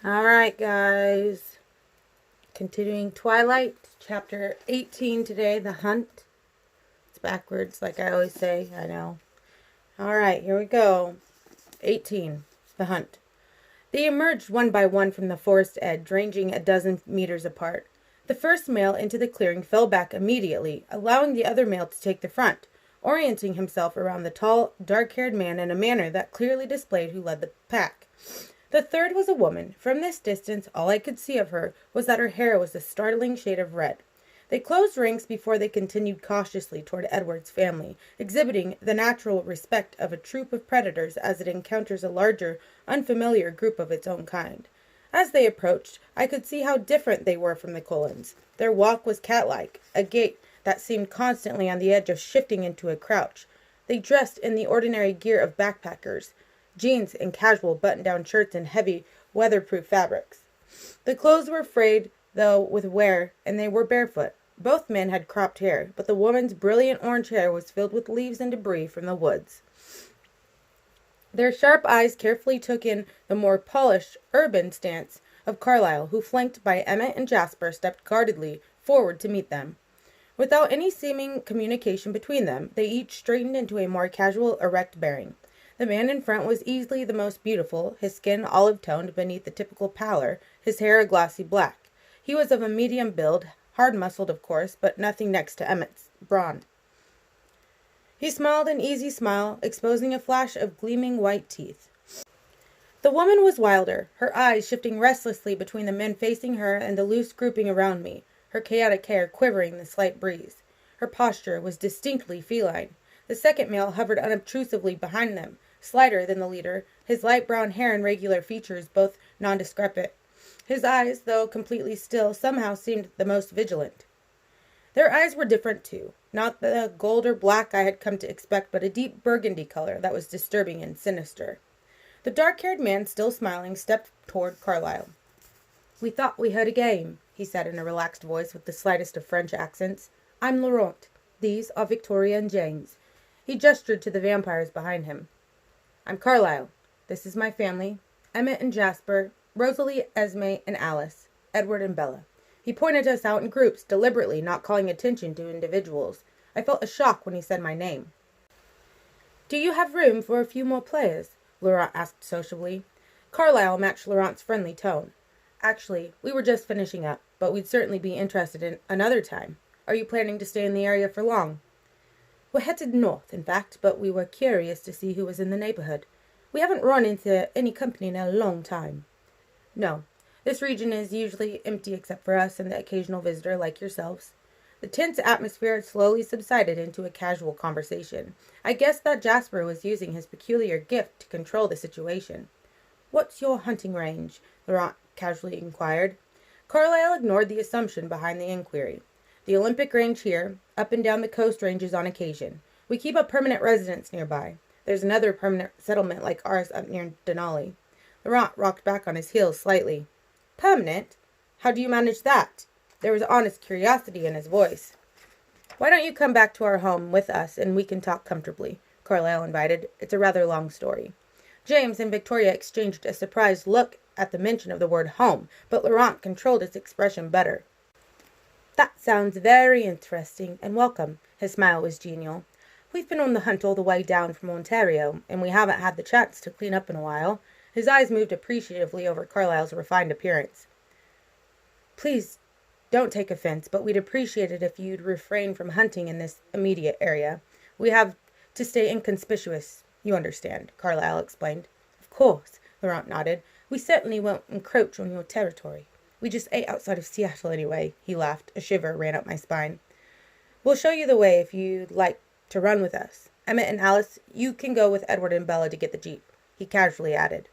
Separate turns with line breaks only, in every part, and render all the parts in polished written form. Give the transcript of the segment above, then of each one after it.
Alright, guys. Continuing Twilight, chapter 18 today, The Hunt. It's backwards, like I always say, I know. Alright, here we go. 18, The Hunt. They emerged one by one from the forest edge, ranging a dozen meters apart. The first male into the clearing fell back immediately, allowing the other male to take the front, orienting himself around the tall, dark-haired man in a manner that clearly displayed who led the pack. The third was a woman. From this distance, all I could see of her was that her hair was a startling shade of red. They closed ranks before they continued cautiously toward Edward's family, exhibiting the natural respect of a troop of predators as it encounters a larger, unfamiliar group of its own kind. As they approached, I could see how different they were from the Cullens. Their walk was cat-like, a gait that seemed constantly on the edge of shifting into a crouch. They dressed in the ordinary gear of backpackers, jeans and casual button-down shirts and heavy, weatherproof fabrics. The clothes were frayed, though, with wear, and they were barefoot. Both men had cropped hair, but the woman's brilliant orange hair was filled with leaves and debris from the woods. Their sharp eyes carefully took in the more polished, urban stance of Carlyle, who, flanked by Emmett and Jasper, stepped guardedly forward to meet them. Without any seeming communication between them, they each straightened into a more casual, erect bearing. The man in front was easily the most beautiful, his skin olive-toned beneath the typical pallor, his hair a glossy black. He was of a medium build, hard-muscled of course, but nothing next to Emmett's brawn. He smiled an easy smile, exposing a flash of gleaming white teeth. The woman was wilder, her eyes shifting restlessly between the men facing her and the loose grouping around me, her chaotic hair quivering in the slight breeze. Her posture was distinctly feline. The second male hovered unobtrusively behind them, slighter than the leader, his light brown hair and regular features both nondescript. His eyes, though completely still, somehow seemed the most vigilant. Their eyes were different, too. Not the gold or black I had come to expect, but a deep burgundy color that was disturbing and sinister. The dark-haired man, still smiling, stepped toward Carlyle. "We thought we heard a game," he said in a relaxed voice with the slightest of French accents. "I'm Laurent. These are Victoria and James." He gestured to the vampires behind him. "I'm Carlyle. This is my family. Emmett and Jasper, Rosalie, Esme, and Alice, Edward and Bella." He pointed us out in groups, deliberately not calling attention to individuals. I felt a shock when he said my name. "Do you have room for a few more players?" Laurent asked sociably. Carlyle matched Laurent's friendly tone. "Actually, we were just finishing up, but we'd certainly be interested in another time. Are you planning to stay in the area for long?" "We're headed north, in fact, but we were curious to see who was in the neighborhood. We haven't run into any company in a long time." "No. This region is usually empty except for us and the occasional visitor like yourselves." The tense atmosphere had slowly subsided into a casual conversation. I guessed that Jasper was using his peculiar gift to control the situation. "What's your hunting range?" Laurent casually inquired. Carlyle ignored the assumption behind the inquiry. "The Olympic range here, up and down the coast ranges on occasion. We keep a permanent residence nearby. There's another permanent settlement like ours up near Denali." Laurent rocked back on his heels slightly. "Permanent? How do you manage that?" There was honest curiosity in his voice. "Why don't you come back to our home with us and we can talk comfortably?" Carlyle invited. "It's a rather long story." James and Victoria exchanged a surprised look at the mention of the word home, but Laurent controlled his expression better. "That sounds very interesting, and welcome." His smile was genial. "We've been on the hunt all the way down from Ontario, and we haven't had the chance to clean up in a while." His eyes moved appreciatively over Carlyle's refined appearance. "Please don't take offense, but we'd appreciate it if you'd refrain from hunting in this immediate area. We have to stay inconspicuous, you understand," Carlyle explained. "Of course," Laurent nodded. "We certainly won't encroach on your territory. We just ate outside of Seattle anyway," he laughed. A shiver ran up my spine. "We'll show you the way if you'd like to run with us. Emmett and Alice, you can go with Edward and Bella to get the jeep," he casually added.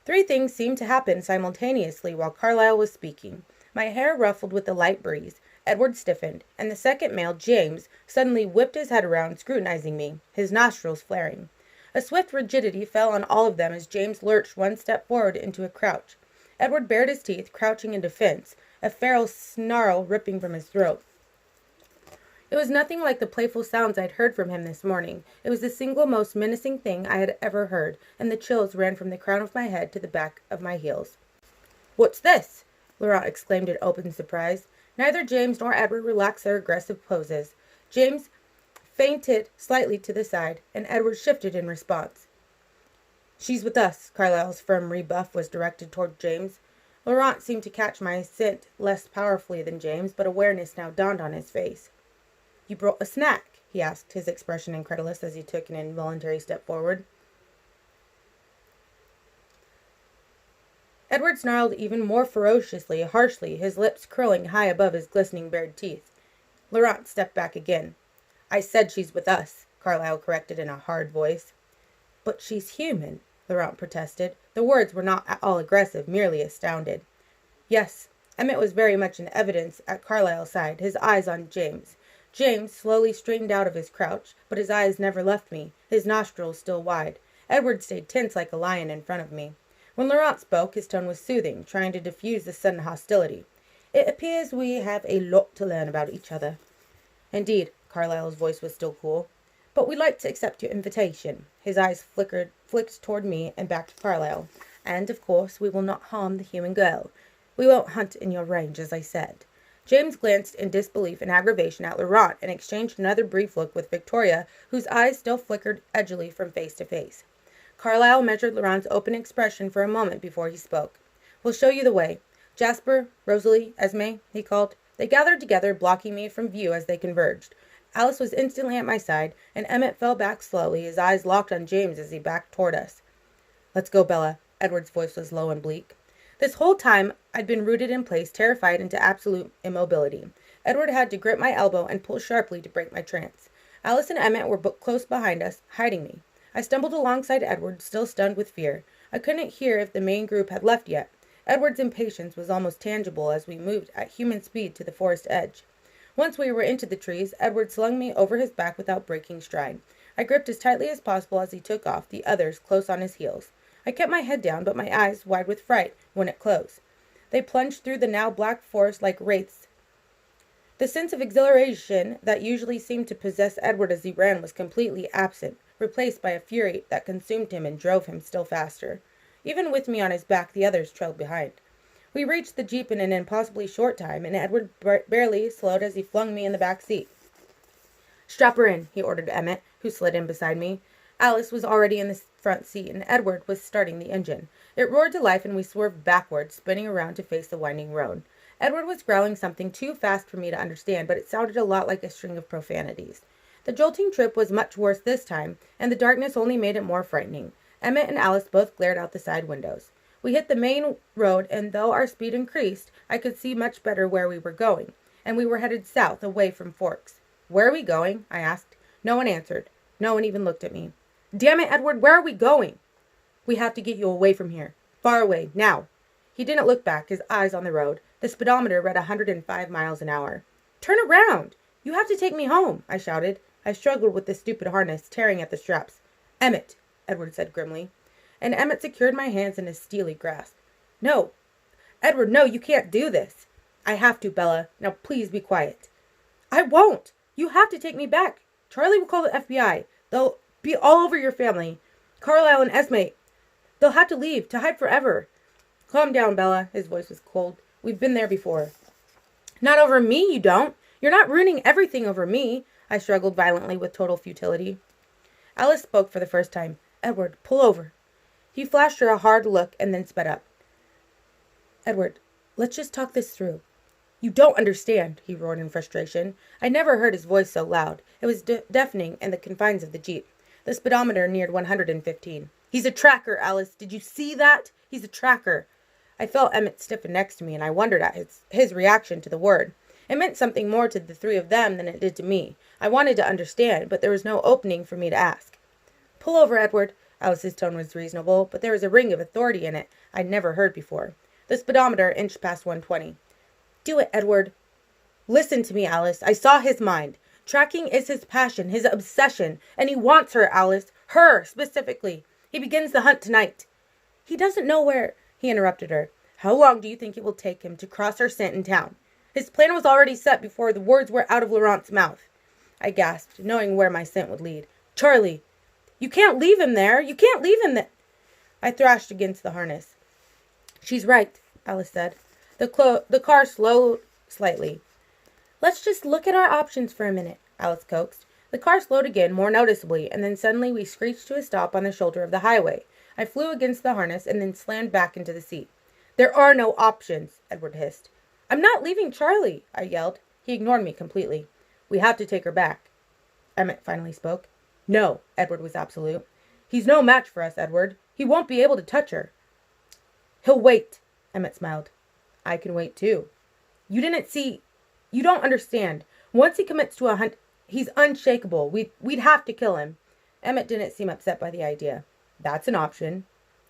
3 things seemed to happen simultaneously while Carlyle was speaking. My hair ruffled with the light breeze, Edward stiffened, and the second male, James, suddenly whipped his head around, scrutinizing me, his nostrils flaring. A swift rigidity fell on all of them as James lurched one step forward into a crouch. Edward bared his teeth, crouching in defense, a feral snarl ripping from his throat. It was nothing like the playful sounds I'd heard from him this morning. It was the single most menacing thing I had ever heard, and the chills ran from the crown of my head to the back of my heels. "What's this?" Laurent exclaimed in open surprise. Neither James nor Edward relaxed their aggressive poses. James feinted slightly to the side, and Edward shifted in response. "She's with us." Carlyle's firm rebuff was directed toward James. Laurent seemed to catch my scent less powerfully than James, but awareness now dawned on his face. "You brought a snack?" he asked, his expression incredulous as he took an involuntary step forward. Edward snarled even more ferociously, harshly, his lips curling high above his glistening bared teeth. Laurent stepped back again. "I said she's with us," Carlyle corrected in a hard voice. "But she's human," Laurent protested. The words were not at all aggressive, merely astounded. "Yes." Emmett was very much in evidence at Carlyle's side, his eyes on James. James slowly straightened out of his crouch, but his eyes never left me, his nostrils still wide. Edward stayed tense like a lion in front of me. When Laurent spoke, his tone was soothing, trying to diffuse the sudden hostility. "It appears we have a lot to learn about each other." "Indeed," Carlyle's voice was still cool. "But we'd like to accept your invitation." His eyes flicked toward me and back to Carlyle. "And, of course, we will not harm the human girl. We won't hunt in your range, as I said." James glanced in disbelief and aggravation at Laurent and exchanged another brief look with Victoria, whose eyes still flickered edgily from face to face. Carlyle measured Laurent's open expression for a moment before he spoke. "We'll show you the way. Jasper, Rosalie, Esme," he called. They gathered together, blocking me from view as they converged. Alice was instantly at my side, and Emmett fell back slowly, his eyes locked on James as he backed toward us. "Let's go, Bella." Edward's voice was low and bleak. This whole time I'd been rooted in place, terrified into absolute immobility. Edward had to grip my elbow and pull sharply to break my trance. Alice and Emmett were close behind us, hiding me. I stumbled alongside Edward, still stunned with fear. I couldn't hear if the main group had left yet. Edward's impatience was almost tangible as we moved at human speed to the forest edge. Once we were into the trees, Edward slung me over his back without breaking stride. I gripped as tightly as possible as he took off, the others close on his heels. I kept my head down, but my eyes wide with fright when it closed. They plunged through the now black forest like wraiths. The sense of exhilaration that usually seemed to possess Edward as he ran was completely absent, replaced by a fury that consumed him and drove him still faster. Even with me on his back, the others trailed behind. We reached the jeep in an impossibly short time, and Edward barely slowed as he flung me in the back seat. "Strap her in," he ordered Emmett, who slid in beside me. Alice was already in the front seat, and Edward was starting the engine. It roared to life, and we swerved backwards, spinning around to face the winding road. Edward was growling something too fast for me to understand, but it sounded a lot like a string of profanities. The jolting trip was much worse this time, and the darkness only made it more frightening. Emmett and Alice both glared out the side windows. We hit the main road, and though our speed increased, I could see much better where we were going, and we were headed south, away from Forks. "Where are we going?" I asked. No one answered. No one even looked at me. "Damn it, Edward, where are we going?" "We have to get you away from here. Far away, now." He didn't look back, his eyes on the road. The speedometer read 105 miles an hour. "Turn around! You have to take me home," I shouted. I struggled with the stupid harness, tearing at the straps. "Emmett," Edward said grimly. And Emmett secured my hands in his steely grasp. "No. Edward, no, you can't do this." "I have to, Bella. Now please be quiet." "I won't. You have to take me back. Charlie will call the FBI. They'll be all over your family. Carlyle and Esme. They'll have to leave, to hide forever." "Calm down, Bella." His voice was cold. "We've been there before." "Not over me, you don't. You're not ruining everything over me." I struggled violently with total futility. Alice spoke for the first time. "Edward, pull over." He flashed her a hard look and then sped up. "Edward, let's just talk this through." "You don't understand," he roared in frustration. I never heard his voice so loud. It was deafening in the confines of the jeep. The speedometer neared 115. "He's a tracker, Alice. Did you see that? He's a tracker." I felt Emmett stiffen next to me, and I wondered at his reaction to the word. It meant something more to the three of them than it did to me. I wanted to understand, but there was no opening for me to ask. "Pull over, Edward." Alice's tone was reasonable, but there was a ring of authority in it I'd never heard before. The speedometer inched past 120. "Do it, Edward." "Listen to me, Alice. I saw his mind. Tracking is his passion, his obsession, and he wants her, Alice. Her, specifically. He begins the hunt tonight." "He doesn't know where—" He interrupted her. "How long do you think it will take him to cross our scent in town? His plan was already set before the words were out of Laurent's mouth." I gasped, knowing where my scent would lead. "Charlie! You can't leave him there! You can't leave him there!" I thrashed against the harness. "She's right. Alice said. The car slowed slightly. Let's just look at our options for a minute, Alice coaxed. The car slowed again, more noticeably, and then suddenly we screeched to a stop on the shoulder of the highway. I flew against the harness and then slammed back into the seat. There are no options, Edward hissed. I'm not leaving Charlie, I yelled. He ignored me completely. We have to take her back. Emmett finally spoke. No, Edward was absolute. He's no match for us, Edward. He won't be able to touch her. He'll wait, Emmett smiled. I can wait too. You don't understand. Once he commits to a hunt, he's unshakable. We'd have to kill him. Emmett didn't seem upset by the idea. That's an option.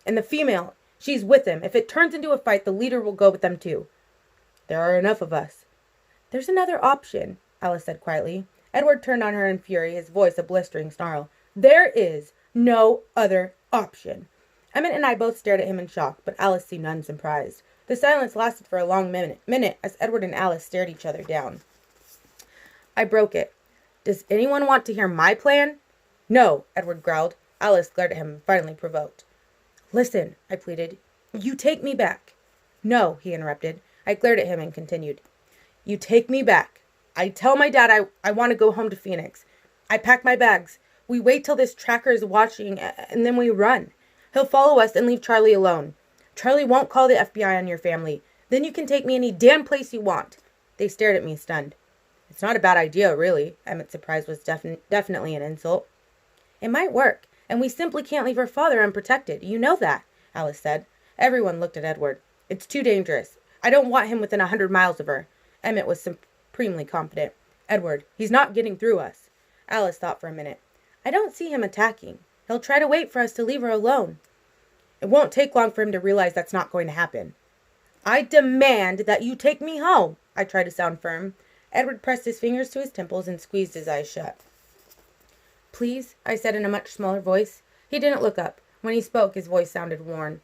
And the female, she's with him. If it turns into a fight, the leader will go with them too. There are enough of us. There's another option, Alice said quietly. Edward turned on her in fury, his voice a blistering snarl. There is no other option. Emmett and I both stared at him in shock, but Alice seemed unsurprised. The silence lasted for a long minute as Edward and Alice stared each other down. I broke it. Does anyone want to hear my plan? No, Edward growled. Alice glared at him, finally provoked. Listen, I pleaded. You take me back. No, he interrupted. I glared at him and continued. You take me back. I tell my dad I want to go home to Phoenix. I pack my bags. We wait till this tracker is watching, and then we run. He'll follow us and leave Charlie alone. Charlie won't call the FBI on your family. Then you can take me any damn place you want. They stared at me, stunned. It's not a bad idea, really. Emmett's surprise was definitely an insult. It might work, and we simply can't leave her father unprotected. You know that, Alice said. Everyone looked at Edward. It's too dangerous. I don't want him within 100 miles of her. Emmett was supremely confident. Edward, he's not getting through us. Alice thought for a minute. I don't see him attacking. He'll try to wait for us to leave her alone. It won't take long for him to realize that's not going to happen. I demand that you take me home, I tried to sound firm. Edward pressed his fingers to his temples and squeezed his eyes shut. Please, I said in a much smaller voice. He didn't look up. When he spoke, his voice sounded worn.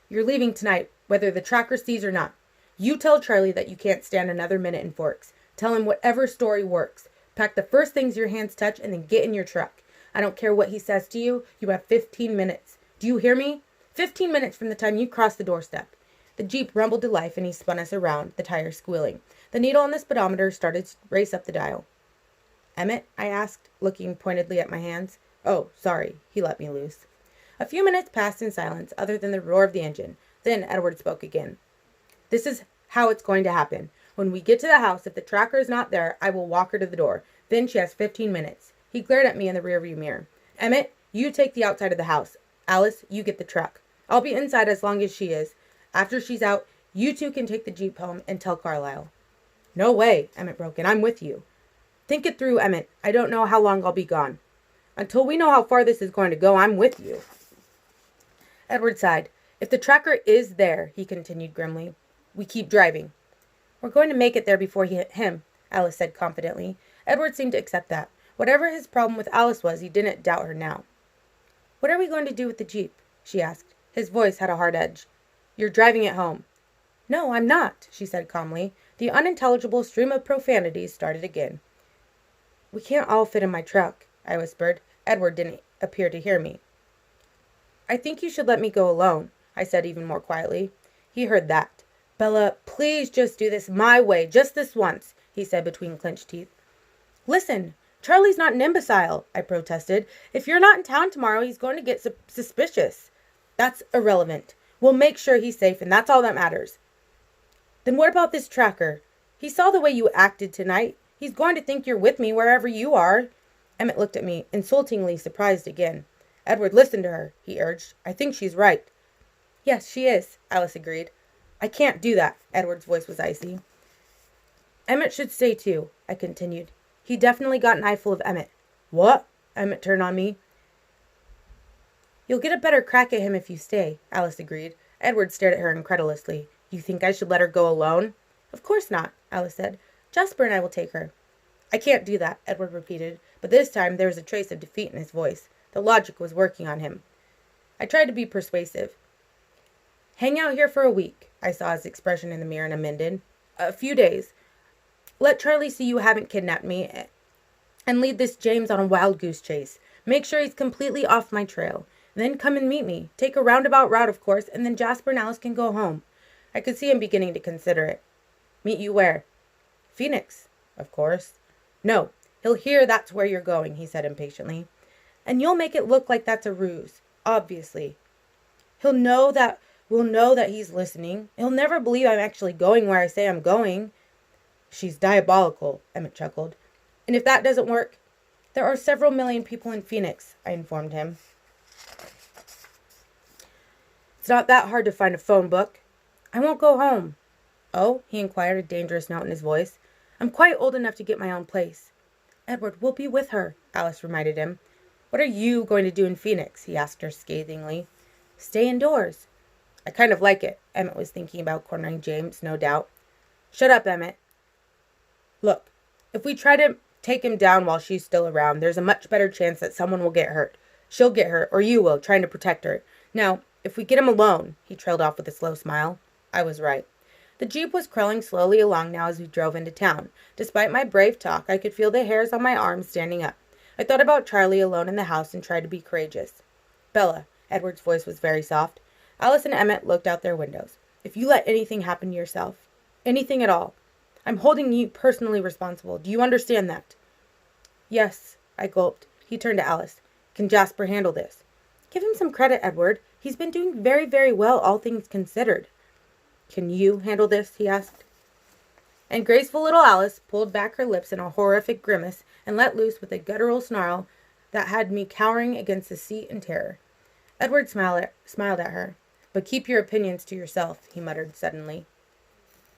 You're leaving tonight, whether the tracker sees or not. You tell Charlie that you can't stand another minute in Forks. Tell him whatever story works. Pack the first things your hands touch and then get in your truck. I don't care what he says to you. You have 15 minutes. Do you hear me? 15 minutes from the time you cross the doorstep. The Jeep rumbled to life and he spun us around, the tires squealing. The needle on the speedometer started to race up the dial. Emmett, I asked, looking pointedly at my hands. Oh, sorry. He let me loose. A few minutes passed in silence, other than the roar of the engine. Then Edward spoke again. This is how it's going to happen. When we get to the house, if the tracker is not there, I will walk her to the door. Then she has 15 minutes. He glared at me in the rearview mirror. Emmett, you take the outside of the house. Alice, you get the truck. I'll be inside as long as she is. After she's out, you two can take the Jeep home and tell Carlisle. No way, Emmett broke in. I'm with you. Think it through, Emmett. I don't know how long I'll be gone. Until we know how far this is going to go, I'm with you. Edward sighed. If the tracker is there, he continued grimly, we keep driving. We're going to make it there before him, Alice said confidently. Edward seemed to accept that. Whatever his problem with Alice was, he didn't doubt her now. What are we going to do with the Jeep? She asked. His voice had a hard edge. You're driving it home. No, I'm not, she said calmly. The unintelligible stream of profanities started again. We can't all fit in my truck, I whispered. Edward didn't appear to hear me. I think you should let me go alone, I said even more quietly. He heard that. Bella, please just do this my way, just this once, he said between clenched teeth. Listen, Charlie's not an imbecile, I protested. If you're not in town tomorrow, he's going to get suspicious. That's irrelevant. We'll make sure he's safe, and that's all that matters. Then what about this tracker? He saw the way you acted tonight. He's going to think you're with me wherever you are. Emmett looked at me, insultingly surprised again. Edward, listen to her, he urged. I think she's right. Yes, she is, Alice agreed. I can't do that, Edward's voice was icy. Emmett should stay too, I continued. He definitely got an eyeful of Emmett. What? Emmett turned on me. You'll get a better crack at him if you stay, Alice agreed. Edward stared at her incredulously. You think I should let her go alone? Of course not, Alice said. Jasper and I will take her. I can't do that, Edward repeated, but this time there was a trace of defeat in his voice. The logic was working on him. I tried to be persuasive. Hang out here for a week, I saw his expression in the mirror and amended. A few days. Let Charlie see you haven't kidnapped me, and lead this James on a wild goose chase. Make sure he's completely off my trail. Then come and meet me. Take a roundabout route, of course, and then Jasper and Alice can go home. I could see him beginning to consider it. Meet you where? Phoenix, of course. No, he'll hear that's where you're going, he said impatiently. And you'll make it look like that's a ruse, obviously. We'll know that he's listening. He'll never believe I'm actually going where I say I'm going. She's diabolical, Emmett chuckled. And if that doesn't work, there are several million people in Phoenix, I informed him. It's not that hard to find a phone book. I won't go home. Oh, he inquired, a dangerous note in his voice. I'm quite old enough to get my own place. Edward, we'll be with her, Alice reminded him. What are you going to do in Phoenix? He asked her scathingly. Stay indoors. I kind of like it. Emmett was thinking about cornering James, no doubt. Shut up, Emmett. Look, if we try to take him down while she's still around, there's a much better chance that someone will get hurt. She'll get hurt, or you will, trying to protect her. Now, if we get him alone, he trailed off with a slow smile. I was right. The Jeep was crawling slowly along now as we drove into town. Despite my brave talk, I could feel the hairs on my arms standing up. I thought about Charlie alone in the house and tried to be courageous. Bella, Edward's voice was very soft. Alice and Emmett looked out their windows. If you let anything happen to yourself, anything at all, I'm holding you personally responsible. Do you understand that? Yes, I gulped. He turned to Alice. Can Jasper handle this? Give him some credit, Edward. He's been doing very, very well, all things considered. Can you handle this? He asked. And graceful little Alice pulled back her lips in a horrific grimace and let loose with a guttural snarl that had me cowering against the seat in terror. Edward smiled at her. But keep your opinions to yourself, he muttered suddenly.